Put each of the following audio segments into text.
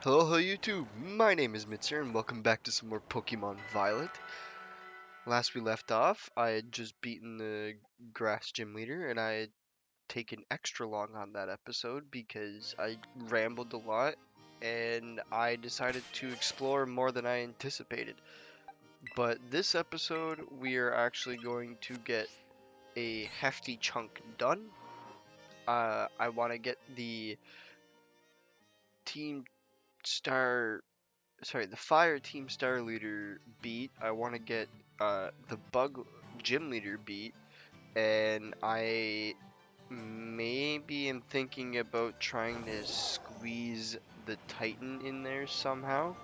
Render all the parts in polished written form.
Hello YouTube, my name is Mitzer and welcome back to some more Pokemon Violet. Last we left off, I had just beaten the grass gym leader and I had taken extra long on that episode because I rambled a lot and I decided to explore more than I anticipated. But this episode, we are actually going to get a hefty chunk done. I want to get the team star the fire team star leader beat. I want to get the bug gym leader beat, and I maybe am thinking about trying to squeeze the Titan in there somehow,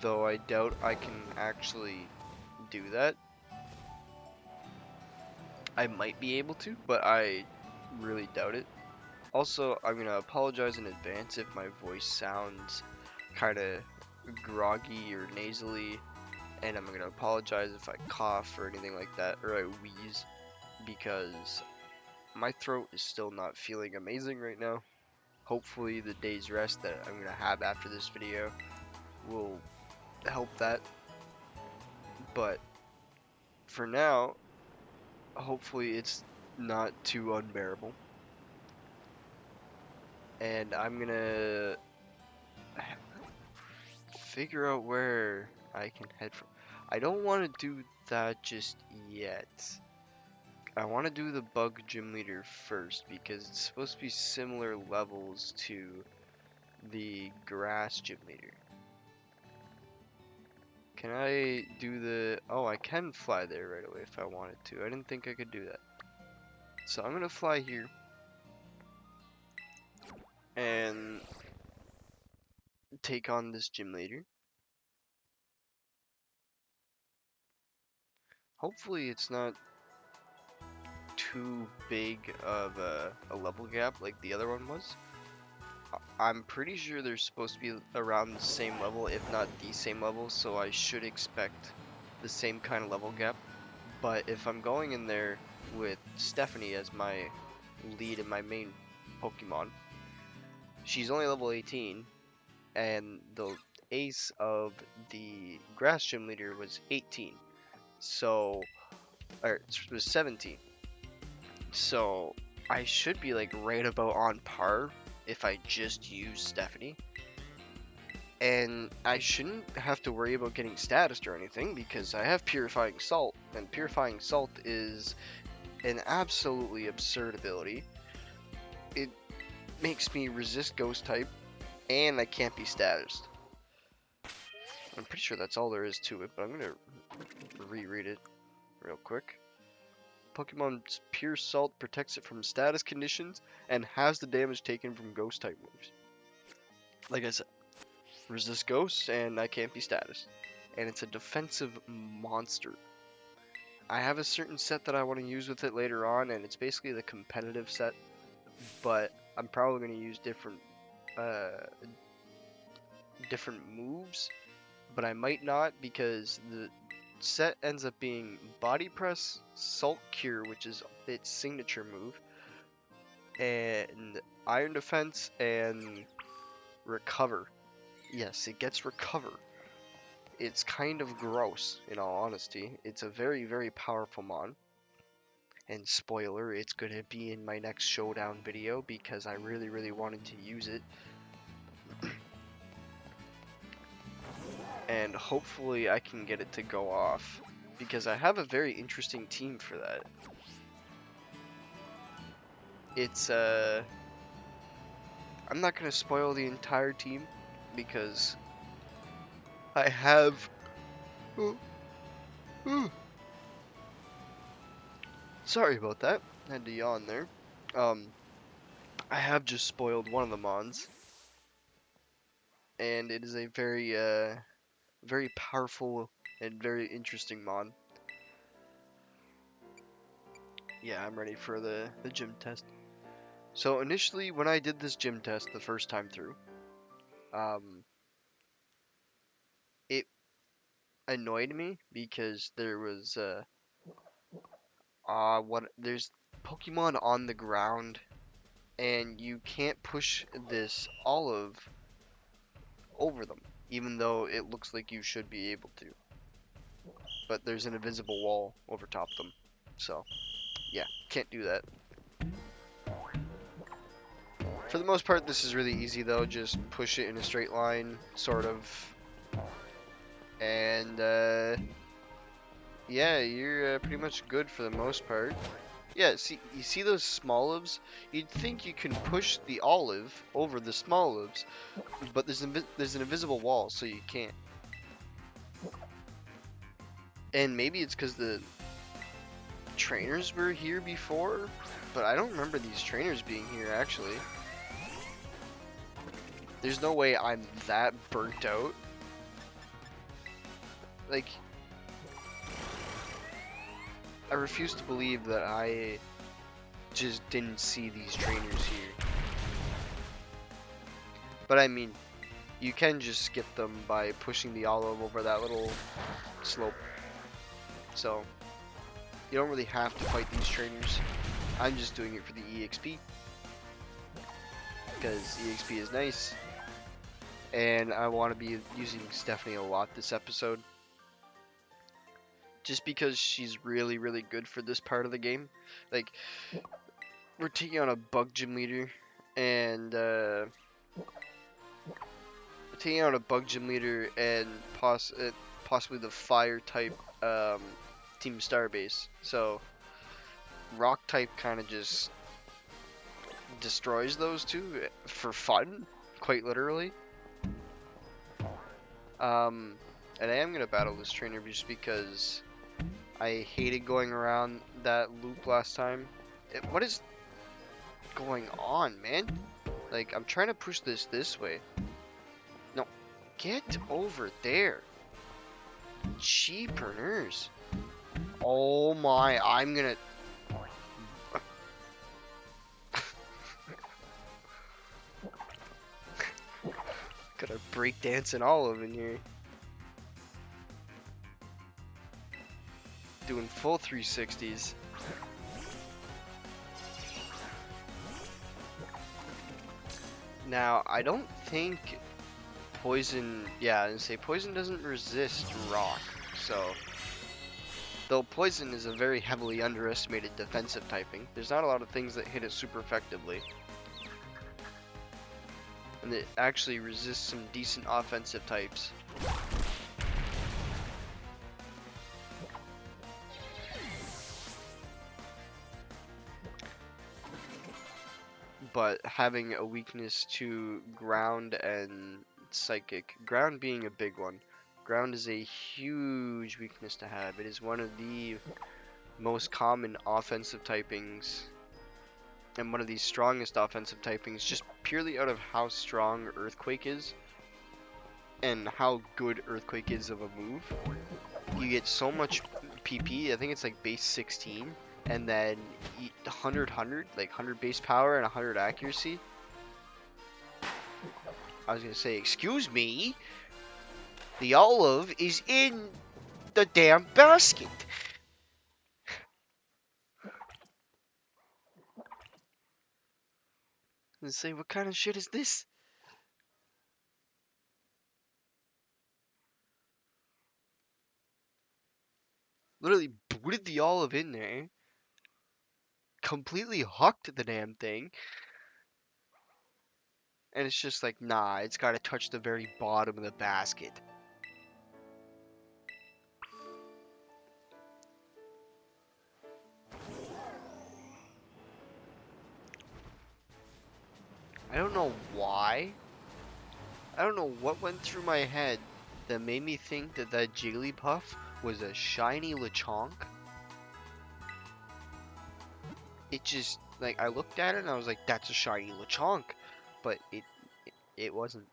though I doubt I can actually do that. I might be able to, but I really doubt it. Also, I'm gonna apologize in advance if my voice sounds kind of groggy or nasally, and I'm gonna apologize if I cough or anything like that, or I wheeze, because my throat is still not feeling amazing right now. Hopefully the day's rest that I'm gonna have after this video will help that, but for now, hopefully it's not too unbearable. And I'm gonna figure out where I can head from. I don't want to do that just yet. I want to do the bug gym leader first because it's supposed to be similar levels to the grass gym leader. Can I do the... Oh, I can fly there right away if I wanted to. I didn't think I could do that. So I'm gonna fly here and take on this gym leader. Hopefully it's not too big of a level gap like the other one was. I'm pretty sure they're supposed to be around the same level, if not the same level, so I should expect the same kind of level gap. But if I'm going in there with Stephanie as my lead and my main Pokemon, she's only level 18, and the ace of the grass gym leader was 18. So, or it was 17. So I should be like right about on par if I just use Stephanie. And I shouldn't have to worry about getting status or anything because I have Purifying Salt, and Purifying Salt is an absolutely absurd ability. It makes me resist Ghost type, and I can't be statused. I'm pretty sure that's all there is to it, but I'm gonna reread it real quick. Pokemon's Pure Salt protects it from status conditions and has the damage taken from Ghost type moves. Like I said, resist Ghosts, and I can't be status. And it's a defensive monster. I have a certain set that I want to use with it later on, and it's basically the competitive set, but I'm probably going to use uh, different moves, but I might not because the set ends up being Body Press, Salt Cure, which is its signature move, and Iron Defense, and Recover. Yes, it gets Recover. It's kind of gross, in all honesty. It's a very, very powerful mon. And spoiler, it's going to be in my next showdown video because I really, really wanted to use it. And hopefully I can get it to go off because I have a very interesting team for that. It's, I'm not going to spoil the entire team because I have... Sorry about that. I had to yawn there. I have just spoiled one of the mons. And it is a very, very powerful and very interesting mon. Yeah, I'm ready for the gym test. So initially, when I did this gym test the first time through, it annoyed me because there was there's Pokemon on the ground, and you can't push this olive over them, even though it looks like you should be able to. But there's an invisible wall over top them. So, yeah, can't do that. For the most part, this is really easy though. Just push it in a straight line, sort of. And, yeah, you're pretty much good for the most part. Yeah, see, you see those small olives? You'd think you can push the olive over the small olives, but there's an invisible wall, so you can't. And maybe it's because the trainers were here before, but I don't remember these trainers being here, actually. There's no way I'm that burnt out. Like, I refuse to believe that I just didn't see these trainers here. But I mean, you can just skip them by pushing the olive over that little slope. So, you don't really have to fight these trainers. I'm just doing it for the EXP. Because EXP is nice. And I want to be using Stephanie a lot this episode. Just because she's really, really good for this part of the game. Like, we're taking on a bug gym leader. And, taking out a bug gym leader and possibly the fire type Team Starbase. So rock type kind of just destroys those two for fun, quite literally. And I am gonna battle this trainer just because I hated going around that loop last time. What is going on, man? Like, I'm trying to push this way. No, get over there. Cheaperners. Oh my, I'm gonna... Got a breakdancing olive in here. Doing full 360s. Now, I don't think poison... Yeah, I say poison doesn't resist rock, so... Though poison is a very heavily underestimated defensive typing, there's not a lot of things that hit it super effectively. And it actually resists some decent offensive types. But having a weakness to ground and psychic, ground being a big one. Ground is a huge weakness to have. It is one of the most common offensive typings and one of the strongest offensive typings, just purely out of how strong Earthquake is and how good Earthquake is of a move. You get so much PP, I think it's like base 16, and then 100, like 100 base power and 100 accuracy. I was gonna say, excuse me, the olive is in the damn basket. And say, what kind of shit is this? Literally booted the olive in there, completely hucked the damn thing, and it's just like, nah, it's gotta touch the very bottom of the basket. I don't know why. I don't know what went through my head that made me think that that Jigglypuff was a shiny Lechonk. It just, like, I looked at it and I was like, that's a shiny Lechonk. But it wasn't.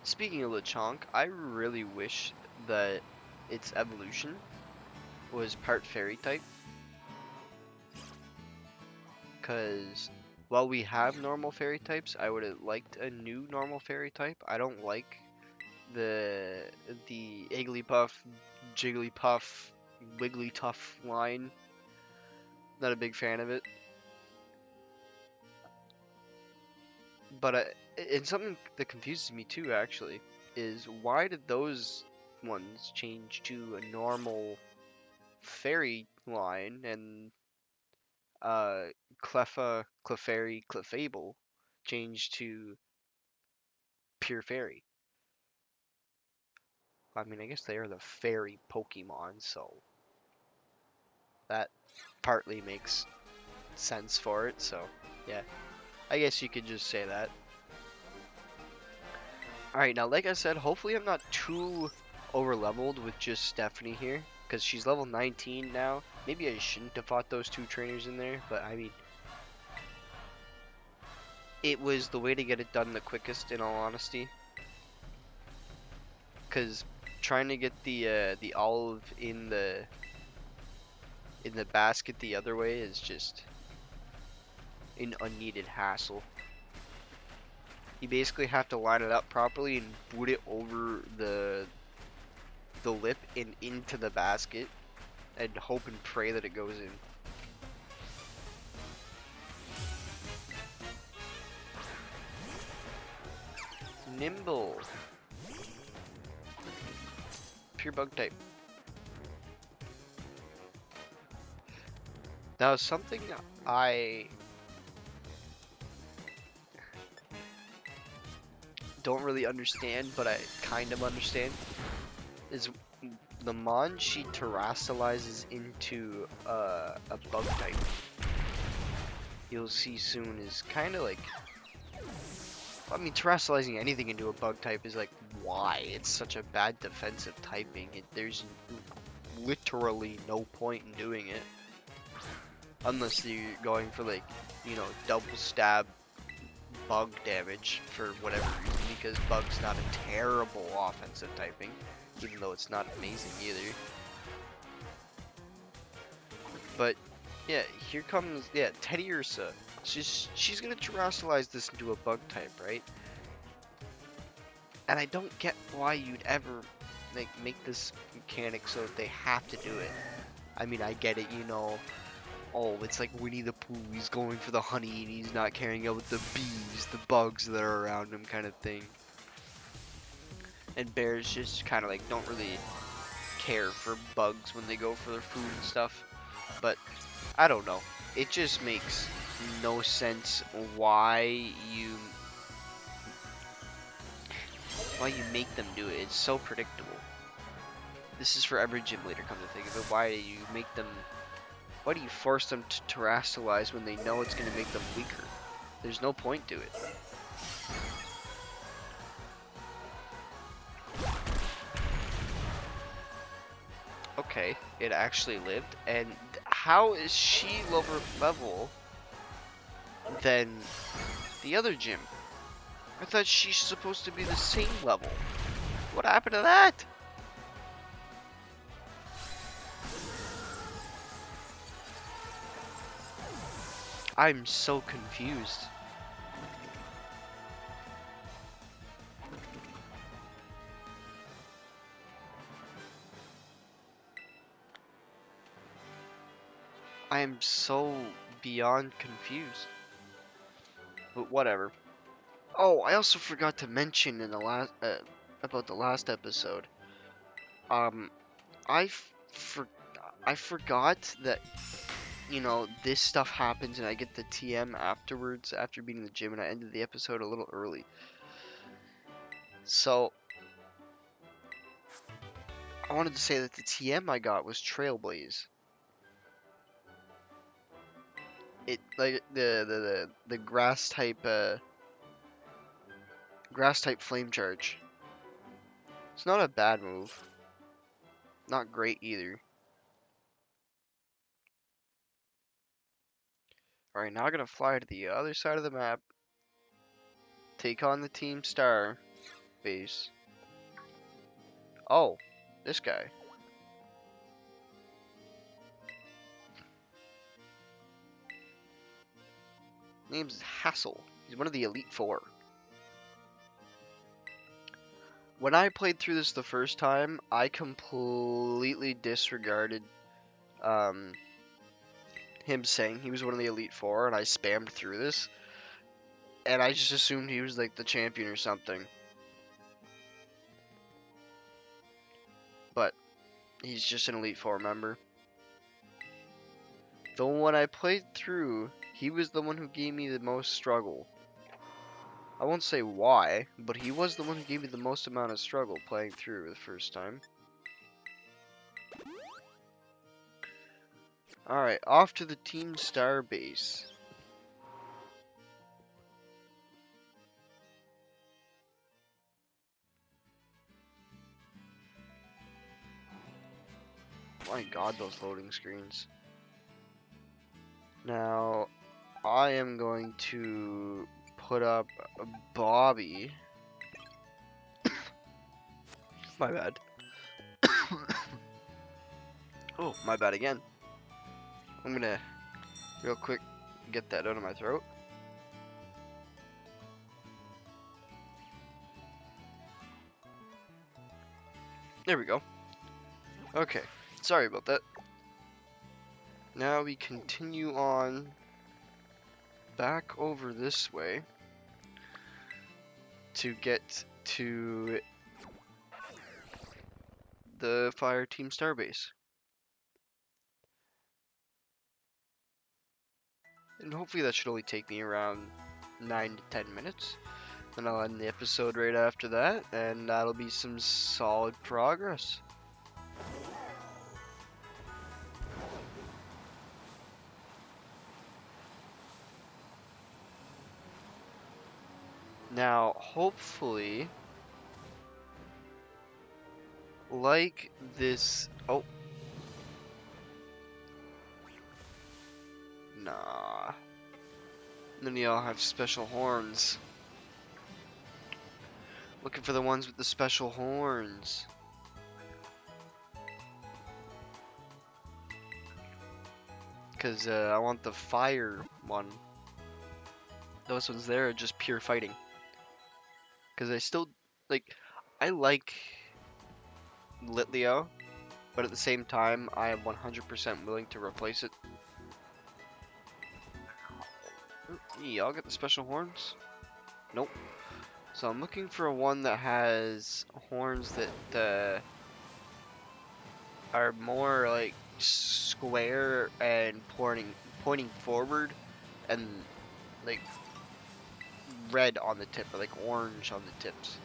Speaking of Lechonk, I really wish that its evolution was part fairy type. Because while we have normal fairy types, I would have liked a new normal fairy type. I don't like the Igglybuff, Jigglypuff Wigglytuff line. Not a big fan of it. But and something that confuses me too, actually, is why did those ones change to a normal fairy line and Clefairy, Clefable changed to pure fairy? I mean, I guess they are the fairy Pokemon, so that partly makes sense for it. So, yeah, I guess you could just say that. Alright, now like I said, hopefully I'm not too over leveled with just Stephanie here, because she's level 19 now. Maybe I shouldn't have fought those two trainers in there, but I mean, it was the way to get it done the quickest, in all honesty. Because trying to get the olive in the basket the other way is just an unneeded hassle. You basically have to line it up properly and boot it over the lip and into the basket and hope and pray that it goes in. Nimble. Pure bug type. Now something I don't really understand, but I kind of understand, is the Mon she terrestrializes into a bug type. You'll see soon is kind of like, I mean, terrestrializing anything into a bug type is like, why? It's such a bad defensive typing. There's literally no point in doing it. Unless you're going for like, you know, double stab bug damage for whatever reason, because bug's not a terrible offensive typing, even though it's not amazing either. But yeah, here comes Teddy Ursa. She's gonna terrestrialize this into a bug type, right? And I don't get why you'd ever like make this mechanic so that they have to do it. I mean, I get it, you know. Oh, it's like Winnie the Pooh. He's going for the honey and he's not caring about the bees, the bugs that are around him, kind of thing. And bears just kind of like don't really care for bugs when they go for their food and stuff. But I don't know. It just makes no sense why you make them do it. It's so predictable. This is for every gym leader, come to think of it. Why do you make them? Why do you force them to terrestrialize when they know it's going to make them weaker? There's no point to it. Okay, it actually lived, and how is she lower level than the other gym? I thought she's supposed to be the same level. What happened to that? I'm so confused. I am so beyond confused. But whatever. Oh, I also forgot to mention in the last about the last episode. Um, I for I forgot that, you know, this stuff happens and I get the TM afterwards after beating the gym, and I ended the episode a little early. So I wanted to say that the TM I got was Trailblaze. It like the grass type flame charge. It's not a bad move. Not great either. Alright, now I gotta fly to the other side of the map. Take on the Team Star base. Oh, this guy. Name's Hassel. He's one of the Elite Four. when I played through this the first time, I completely disregarded um, him saying he was one of the Elite Four, and I spammed through this, and I just assumed he was like the champion or something. But he's just an Elite Four member. The one I played through, he was the one who gave me the most struggle. I won't say why, but he was the one who gave me the most amount of struggle playing through the first time. Alright, off to the Team Star base. My god, those loading screens. Now, I am going to put up Bobby. My bad. Oh, my bad again. I'm gonna, real quick, get that out of my throat. There we go. Okay, sorry about that. Now we continue on back over this way to get to the Fire Team Starbase. And hopefully that should only take me around 9 to 10 minutes. Then I'll end the episode right after that, and that'll be some solid progress. Now, hopefully, like this... Oh. Nah. None of y'all have special horns. Looking for the ones with the special horns. Because I want the fire one. Those ones there are just pure fighting. Because I still, like, I like Litleo, but at the same time, I am 100% willing to replace it. Y'all get the special horns? Nope. So I'm looking for one that has horns that are more like square and pointing forward, and like red on the tip, or like orange on the tips.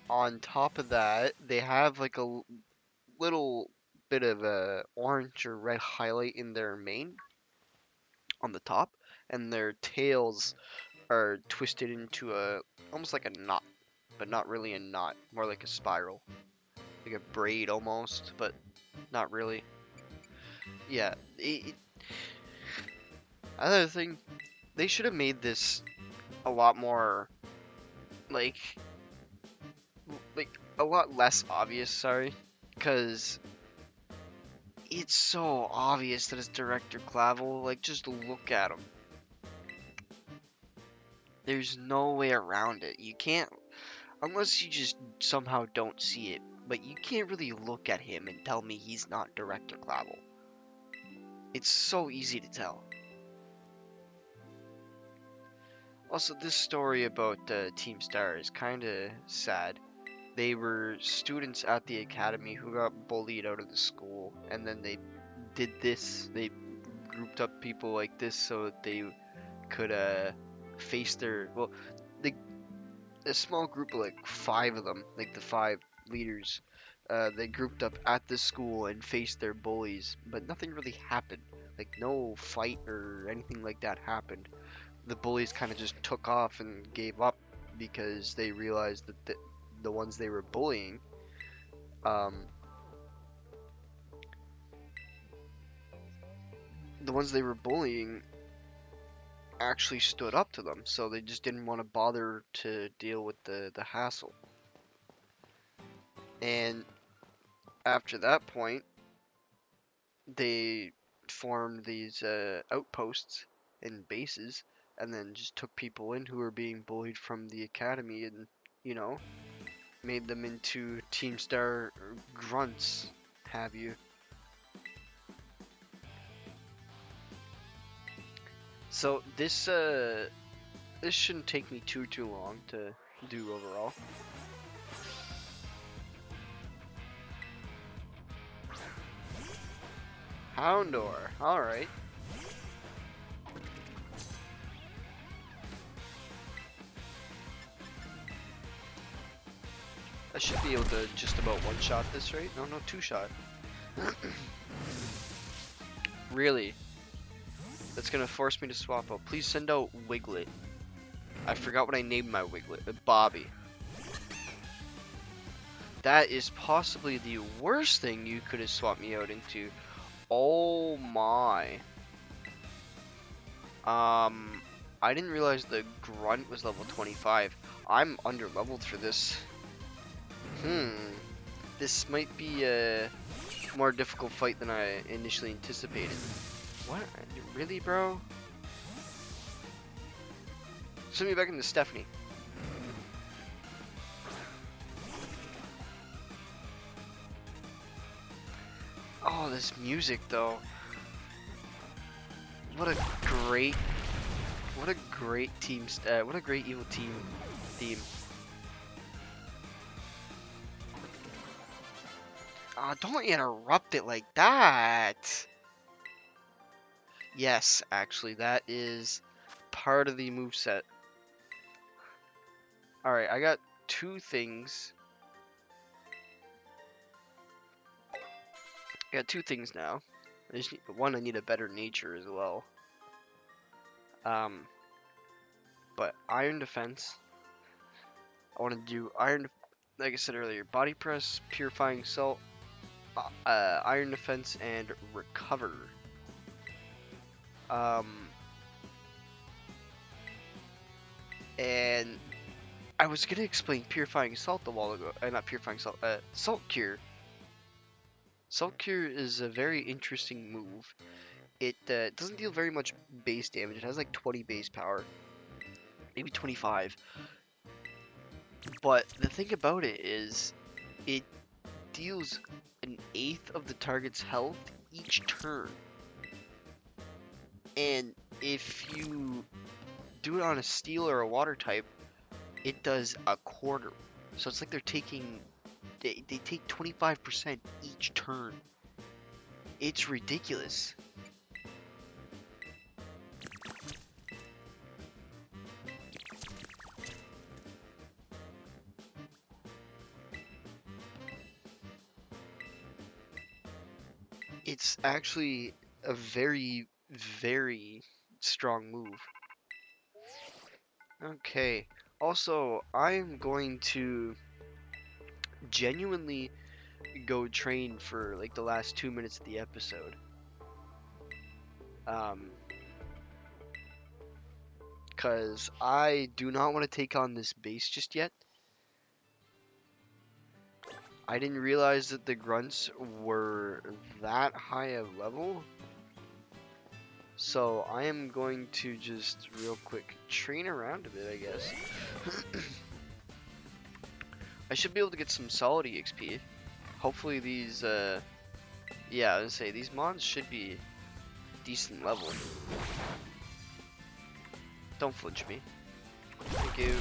On top of that, they have like a little bit of a orange or red highlight in their mane on the top, and their tails are twisted into a almost like a knot, but not really a knot, more like a spiral, like a braid almost, but not really. Yeah. Another thing, they should have made this a lot more like like a lot less obvious. Sorry, because it's so obvious that it's Director Clavel. Like, just look at him. There's no way around it. You can't, unless you just somehow don't see it, but you can't really look at him and tell me he's not Director Clavel. It's so easy to tell. Also, this story about Team Star is kind of sad. They were students at the academy who got bullied out of the school, and then they did this. They grouped up people like this so that they could face their, well, they, a small group of like 5 of them, like the 5 leaders, they grouped up at the school and faced their bullies, but nothing really happened. Like, no fight or anything like that happened. The bullies kind of just took off and gave up because they realized that the ones they were bullying, um, the ones they were bullying actually stood up to them, so they just didn't want to bother to deal with the hassle. And after that point, they formed these outposts and bases, and then just took people in who were being bullied from the academy, and you know, made them into Team Star grunts, have you? So this shouldn't take me too long to do overall. Houndor, alright. I should be able to just about one-shot this, right? No, two-shot. Really? That's gonna force me to swap out. Please send out Wiglet. I forgot what I named my Wiglet. Bobby. That is possibly the worst thing you could have swapped me out into. Oh my. I didn't realize the grunt was level 25. I'm under leveled for this. This might be a more difficult fight than I initially anticipated. What? Really, bro? Send me back into Stephanie. Oh, this music though. What a great team, what a great evil team theme. Ah, don't interrupt it like that. Yes, actually, that is part of the moveset. Alright, I got two things. I got two things now. One, I need a better nature as well. But iron defense. I want to do iron, like I said earlier, body press, purifying salt, iron defense, and recover. And I was gonna explain purifying salt a while ago. Not purifying salt. Salt cure. Salt cure is a very interesting move. It doesn't deal very much base damage. It has like 20 base power, maybe 25. But the thing about it is, it deals an eighth of the target's health each turn. And if you do it on a steel or a water type, it does a quarter. So it's like they're taking, they take 25% each turn. It's ridiculous. It's actually a very, very strong move. Okay. Also, I'm going to genuinely go train for like the last 2 minutes of the episode. Because I do not want to take on this base just yet. I didn't realize that the grunts were that high of level. So I am going to just real quick train around a bit, I guess. I should be able to get some solid EXP. Hopefully these, yeah, I was gonna say, these mons should be decent level. Don't flinch me. Thank you.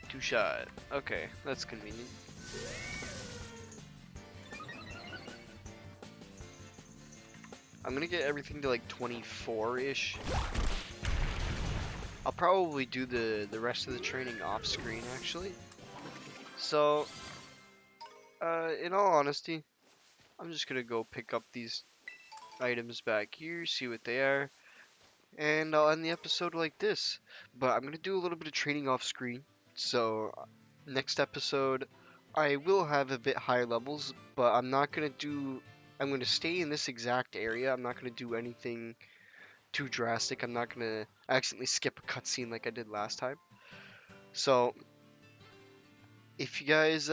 Two shot. Okay, that's convenient. I'm gonna get everything to like 24-ish. I'll probably do the rest of the training off screen actually. So, in all honesty, I'm just gonna go pick up these items back here, see what they are, and I'll end the episode like this. But I'm gonna do a little bit of training off screen. So, next episode, I will have a bit higher levels, but I'm not gonna do. I'm gonna stay in this exact area. I'm not gonna do anything too drastic. I'm not gonna accidentally skip a cutscene like I did last time. So, if you guys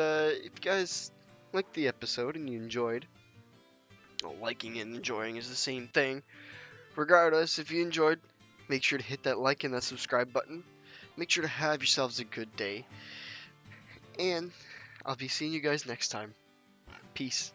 liked the episode and you enjoyed, well, liking and enjoying is the same thing. Regardless, if you enjoyed, make sure to hit that like and that subscribe button. make sure to have yourselves a good day, and I'll be seeing you guys next time. Peace.